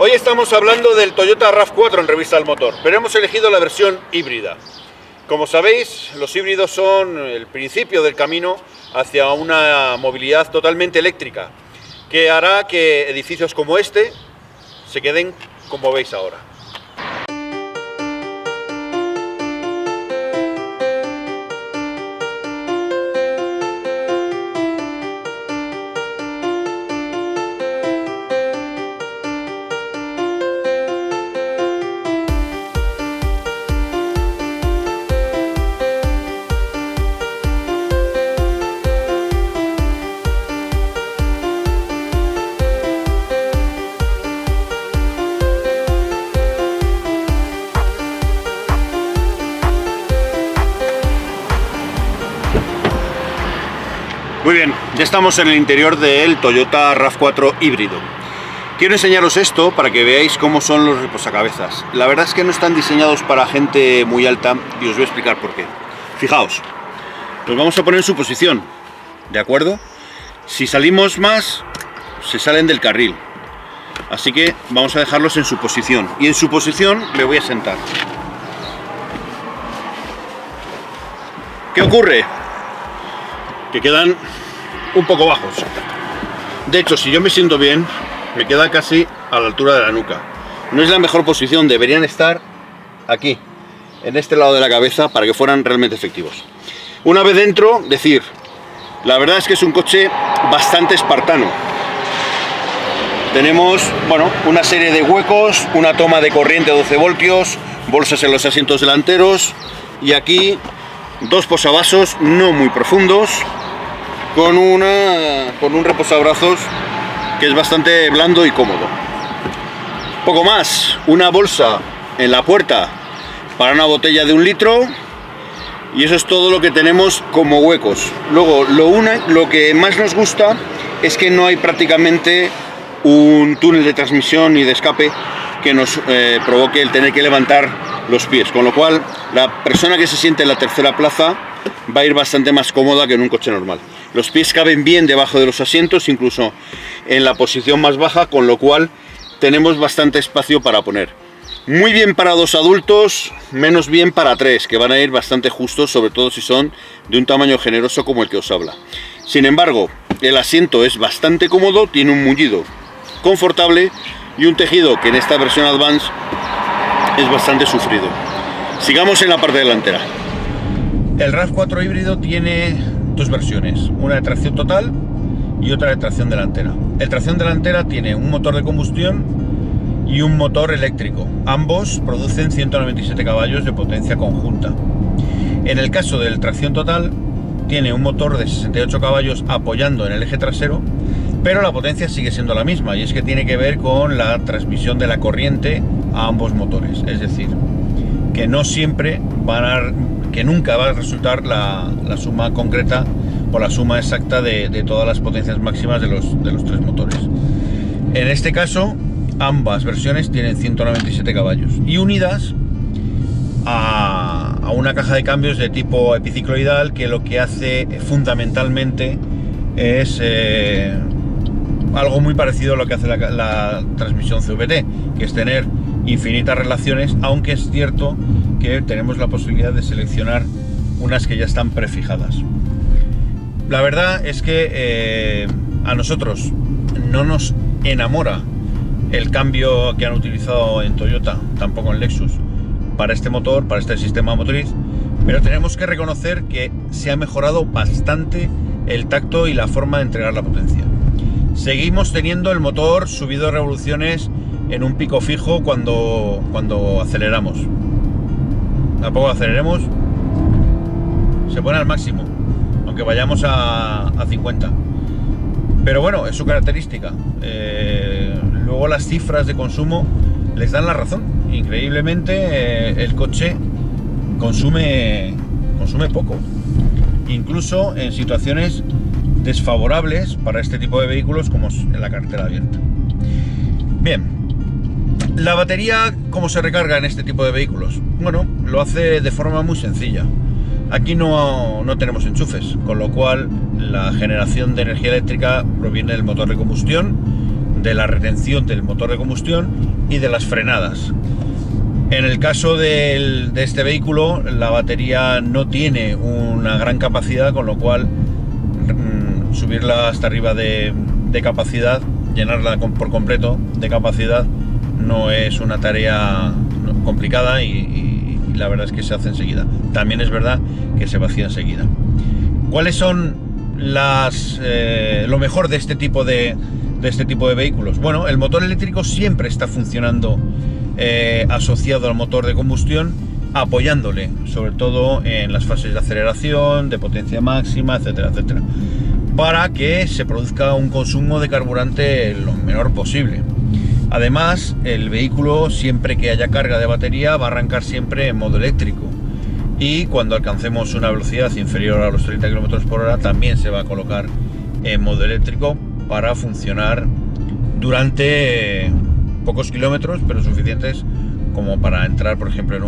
Hoy estamos hablando del Toyota RAV4 en Revista del Motor, pero hemos elegido la versión híbrida. Como sabéis, los híbridos son el principio del camino hacia una movilidad totalmente eléctrica, que hará que edificios como este se queden como veis ahora. Muy bien, ya estamos en el interior del Toyota RAV4 híbrido. Quiero enseñaros esto para que veáis cómo son los reposacabezas. La verdad es que no están diseñados para gente muy alta y os voy a explicar por qué. Fijaos, los vamos a poner en su posición, ¿de acuerdo? Si salimos más, se salen del carril. Así que vamos a dejarlos en su posición. Y en su posición me voy a sentar. ¿Qué ocurre? Que quedan un poco bajos. De hecho, si yo me siento bien, me queda casi a la altura de la nuca. No es la mejor posición, deberían estar aquí, en este lado de la cabeza, para que fueran realmente efectivos. Una vez dentro, decir, la verdad es que es un coche bastante espartano. Tenemos, bueno, una serie de huecos, una toma de corriente 12 voltios, bolsas en los asientos delanteros y aquí dos posavasos no muy profundos, con un reposabrazos que es bastante blando y cómodo. Poco más, una bolsa en la puerta para una botella de 1 litro y eso es todo lo que tenemos como huecos. Luego, lo que más nos gusta es que no hay prácticamente un túnel de transmisión ni de escape que nos provoque el tener que levantar los pies, con lo cual la persona que se siente en la tercera plaza va a ir bastante más cómoda que en un coche normal. Los pies caben bien debajo de los asientos, incluso en la posición más baja, con lo cual tenemos bastante espacio para poner. Muy bien para 2 adultos, menos bien para 3, que van a ir bastante justos, sobre todo si son de un tamaño generoso como el que os habla. Sin embargo, el asiento es bastante cómodo, tiene un mullido confortable y un tejido que en esta versión Advance es bastante sufrido. Sigamos en la parte delantera. El RAV4 híbrido tiene dos versiones, una de tracción total y otra de tracción delantera. El tracción delantera tiene un motor de combustión y un motor eléctrico. Ambos producen 197 caballos de potencia conjunta. En el caso del tracción total, tiene un motor de 68 caballos apoyando en el eje trasero, pero la potencia sigue siendo la misma, y es que tiene que ver con la transmisión de la corriente a ambos motores. Es decir, que no siempre que nunca va a resultar la suma concreta o la suma exacta de todas las potencias máximas de los 3 motores. En este caso, ambas versiones tienen 197 caballos y unidas a una caja de cambios de tipo epicicloidal, que lo que hace fundamentalmente es algo muy parecido a lo que hace la transmisión CVT, que es tener infinitas relaciones, aunque es cierto que tenemos la posibilidad de seleccionar unas que ya están prefijadas. La verdad es que a nosotros no nos enamora el cambio que han utilizado en Toyota, tampoco en Lexus, para este motor, para este sistema motriz, pero tenemos que reconocer que se ha mejorado bastante el tacto y la forma de entregar la potencia. Seguimos teniendo el motor subido de revoluciones en un pico fijo cuando aceleramos. A poco aceleremos, se pone al máximo, aunque vayamos a 50. Pero bueno, es su característica. Luego las cifras de consumo les dan la razón. Increíblemente, el coche consume poco, incluso en situaciones desfavorables para este tipo de vehículos, como es en la carretera abierta. Bien. La batería, ¿cómo se recarga en este tipo de vehículos? Bueno, lo hace de forma muy sencilla. Aquí no tenemos enchufes, con lo cual la generación de energía eléctrica proviene del motor de combustión, de la retención del motor de combustión y de las frenadas. En el caso de este vehículo, la batería no tiene una gran capacidad, con lo cual subirla hasta arriba de capacidad, llenarla por completo de capacidad, no es una tarea complicada y la verdad es que se hace enseguida. También es verdad que se vacía enseguida. ¿Cuáles son lo mejor de este tipo de vehículos? Bueno, el motor eléctrico siempre está funcionando asociado al motor de combustión, apoyándole, sobre todo en las fases de aceleración, de potencia máxima, etcétera, etcétera, para que se produzca un consumo de carburante lo menor posible. Además, el vehículo, siempre que haya carga de batería, va a arrancar siempre en modo eléctrico, y cuando alcancemos una velocidad inferior a los 30 km por hora también se va a colocar en modo eléctrico para funcionar durante pocos kilómetros, pero suficientes como para entrar, por ejemplo, en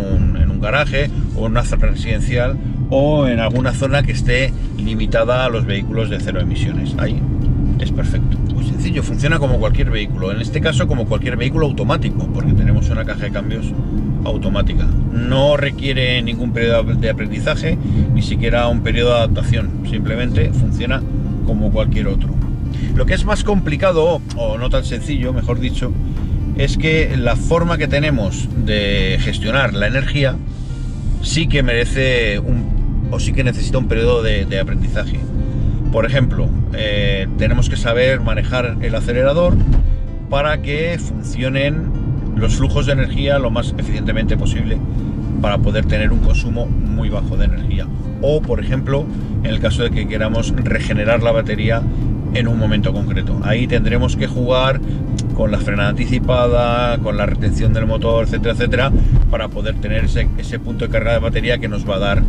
un garaje o en una zona residencial o en alguna zona que esté limitada a los vehículos de cero emisiones. Ahí es perfecto. Muy sencillo, funciona como cualquier vehículo, en este caso como cualquier vehículo automático, porque tenemos una caja de cambios automática. No requiere ningún periodo de aprendizaje, ni siquiera un periodo de adaptación, simplemente funciona como cualquier otro. Lo que es más complicado, o no tan sencillo, mejor dicho, es que la forma que tenemos de gestionar la energía sí que merece sí que necesita un periodo de aprendizaje. Por ejemplo, tenemos que saber manejar el acelerador para que funcionen los flujos de energía lo más eficientemente posible, para poder tener un consumo muy bajo de energía. O, por ejemplo, en el caso de que queramos regenerar la batería en un momento concreto, ahí tendremos que jugar con la frenada anticipada, con la retención del motor, etcétera, etcétera, para poder tener ese punto de carga de batería que nos va a dar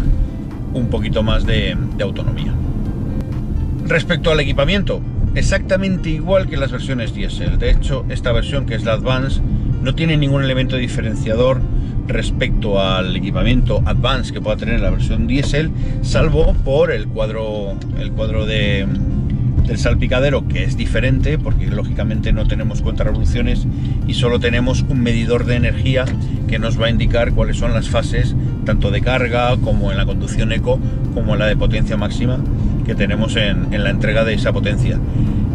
un poquito más de autonomía. Respecto al equipamiento, exactamente igual que las versiones diésel. De hecho, esta versión, que es la Advance, no tiene ningún elemento diferenciador respecto al equipamiento Advance que pueda tener la versión diésel, salvo por el cuadro del salpicadero, que es diferente porque lógicamente no tenemos cuentarevoluciones y solo tenemos un medidor de energía que nos va a indicar cuáles son las fases tanto de carga como en la conducción eco como en la de potencia máxima que tenemos en la entrega de esa potencia.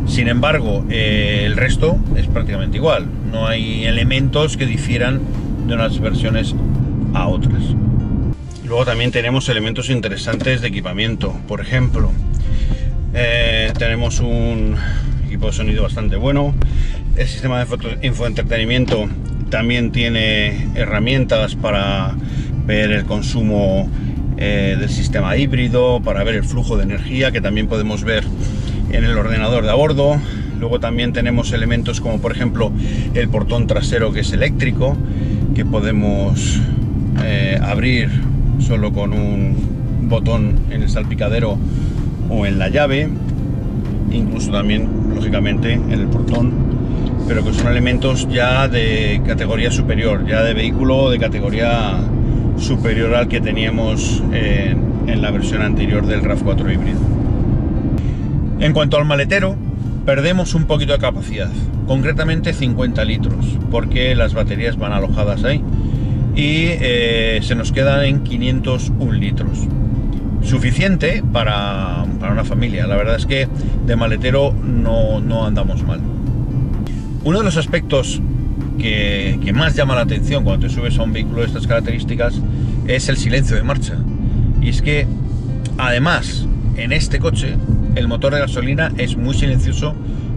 Sin embargo, el resto es prácticamente igual, no hay elementos que difieran de unas versiones a otras. Luego también tenemos elementos interesantes de equipamiento. Por ejemplo, tenemos un equipo de sonido bastante bueno. El sistema de infoentretenimiento también tiene herramientas para ver el consumo del sistema híbrido, para ver el flujo de energía, que también podemos ver en el ordenador de a bordo. Luego también tenemos elementos como, por ejemplo, el portón trasero, que es eléctrico, que podemos abrir solo con un botón en el salpicadero o en la llave, incluso también lógicamente en el portón, pero que son elementos ya de categoría superior, ya de vehículo de categoría superior al que teníamos en la versión anterior del RAV4 híbrido. En cuanto al maletero, perdemos un poquito de capacidad, concretamente 50 litros, porque las baterías van alojadas ahí, y se nos quedan en 501 litros. Suficiente para una familia. La verdad es que de maletero no andamos mal. Uno de los aspectos que más llama la atención cuando te subes a un vehículo de estas características es el silencio de marcha. Y es que, además, en este coche el motor de gasolina es muy silencioso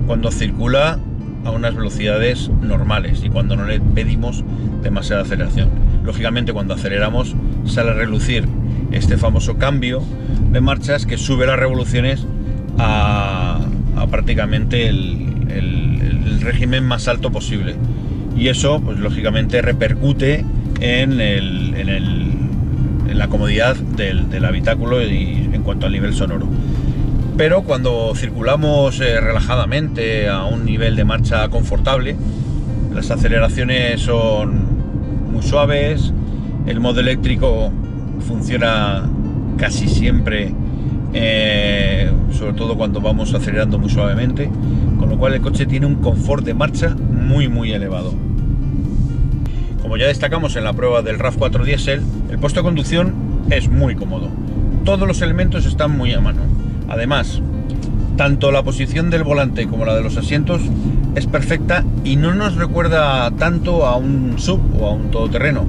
cuando circula a unas velocidades normales y cuando no le pedimos demasiada aceleración. Lógicamente, cuando aceleramos sale a relucir este famoso cambio de marchas que sube las revoluciones a prácticamente el régimen más alto posible, y eso pues lógicamente repercute en la comodidad del habitáculo y en cuanto al nivel sonoro. Pero cuando circulamos relajadamente a un nivel de marcha confortable, las aceleraciones son muy suaves, el modo eléctrico funciona casi siempre sobre todo cuando vamos acelerando muy suavemente, con lo cual el coche tiene un confort de marcha muy elevado. Como ya destacamos en la prueba del RAV4 Diesel, el puesto de conducción es muy cómodo. Todos los elementos están muy a mano. Además, tanto la posición del volante como la de los asientos es perfecta y no nos recuerda tanto a un SUV o a un todoterreno,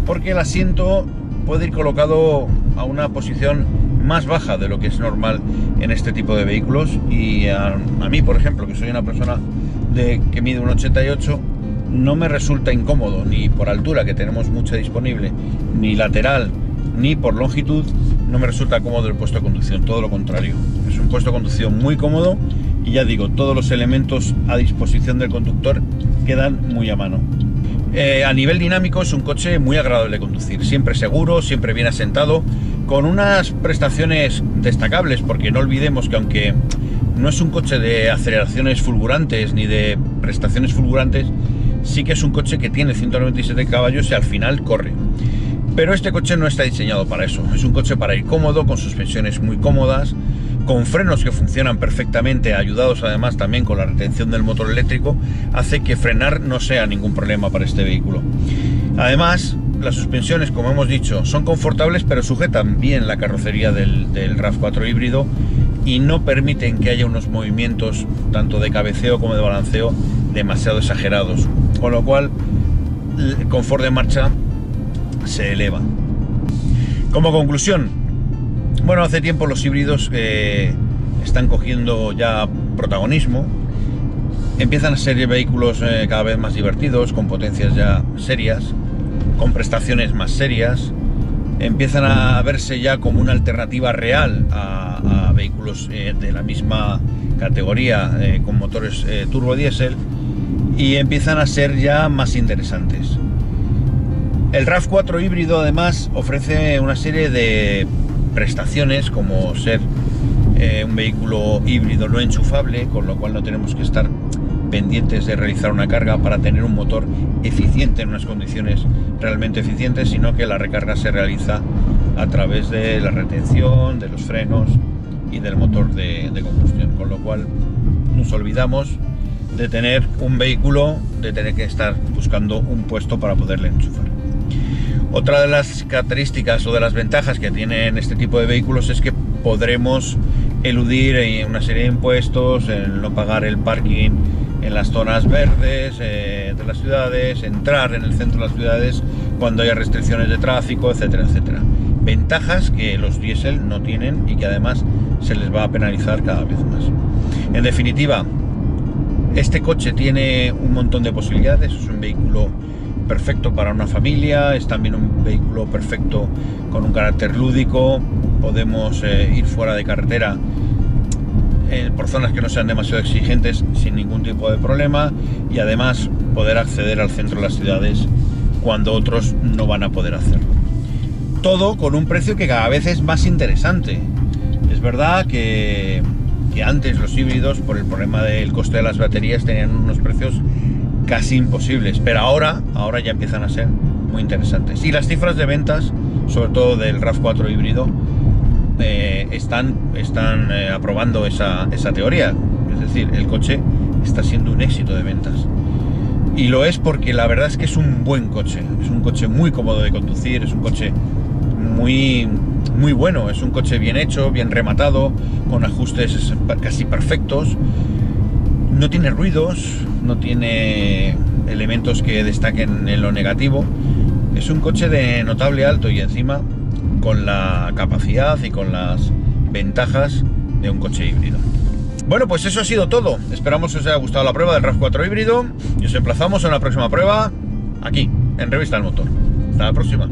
porque el asiento puede ir colocado a una posición más baja de lo que es normal en este tipo de vehículos, y a mí, por ejemplo, que soy una persona que mide un 88, no me resulta incómodo, ni por altura, que tenemos mucha disponible, ni lateral, ni por longitud. No me resulta cómodo el puesto de conducción, todo lo contrario. Es un puesto de conducción muy cómodo y ya digo, todos los elementos a disposición del conductor quedan muy a mano. A nivel dinámico es un coche muy agradable de conducir, siempre seguro, siempre bien asentado, con unas prestaciones destacables, porque no olvidemos que aunque no es un coche de aceleraciones fulgurantes ni de prestaciones fulgurantes, sí que es un coche que tiene 197 caballos y al final corre. Pero este coche no está diseñado para eso, es un coche para ir cómodo, con suspensiones muy cómodas, con frenos que funcionan perfectamente, ayudados además también con la retención del motor eléctrico, hace que frenar no sea ningún problema para este vehículo. Además, las suspensiones, como hemos dicho, son confortables, pero sujetan bien la carrocería del RAV4 híbrido y no permiten que haya unos movimientos tanto de cabeceo como de balanceo demasiado exagerados, con lo cual el confort de marcha se eleva. Como conclusión, bueno, hace tiempo los híbridos están cogiendo ya protagonismo, empiezan a ser vehículos cada vez más divertidos, con potencias ya serias, con prestaciones más serias, empiezan a verse ya como una alternativa real a vehículos de la misma categoría con motores turbo diésel, y empiezan a ser ya más interesantes. El RAV4 híbrido además ofrece una serie de prestaciones, como ser un vehículo híbrido no enchufable, con lo cual no tenemos que estar pendientes de realizar una carga para tener un motor eficiente en unas condiciones realmente eficientes, sino que la recarga se realiza a través de la retención, de los frenos y del motor de combustión, con lo cual nos olvidamos de tener un vehículo, de tener que estar buscando un puesto para poderle enchufar. Otra de las características o de las ventajas que tienen este tipo de vehículos es que podremos eludir una serie de impuestos, el no pagar el parking en las zonas verdes de las ciudades, entrar en el centro de las ciudades cuando haya restricciones de tráfico, etcétera, etcétera. Ventajas que los diésel no tienen y que además se les va a penalizar cada vez más. En definitiva, este coche tiene un montón de posibilidades, es un vehículo perfecto para una familia, es también un vehículo perfecto con un carácter lúdico, podemos ir fuera de carretera por zonas que no sean demasiado exigentes sin ningún tipo de problema, y además poder acceder al centro de las ciudades cuando otros no van a poder hacerlo. Todo con un precio que cada vez es más interesante. Es verdad que antes los híbridos, por el problema del coste de las baterías, tenían unos precios casi imposibles, pero ahora ya empiezan a ser muy interesantes. Y las cifras de ventas, sobre todo del RAV4 híbrido, están aprobando esa teoría. Es decir, el coche está siendo un éxito de ventas. Y lo es porque la verdad es que es un buen coche. Es un coche muy cómodo de conducir, es un coche muy bueno, es un coche bien hecho, bien rematado, con ajustes casi perfectos. No tiene ruidos, no tiene elementos que destaquen en lo negativo. Es un coche de notable alto y encima con la capacidad y con las ventajas de un coche híbrido. Bueno, pues eso ha sido todo. Esperamos que os haya gustado la prueba del RAV4 híbrido y os emplazamos a una próxima prueba aquí, en Revista del Motor. Hasta la próxima.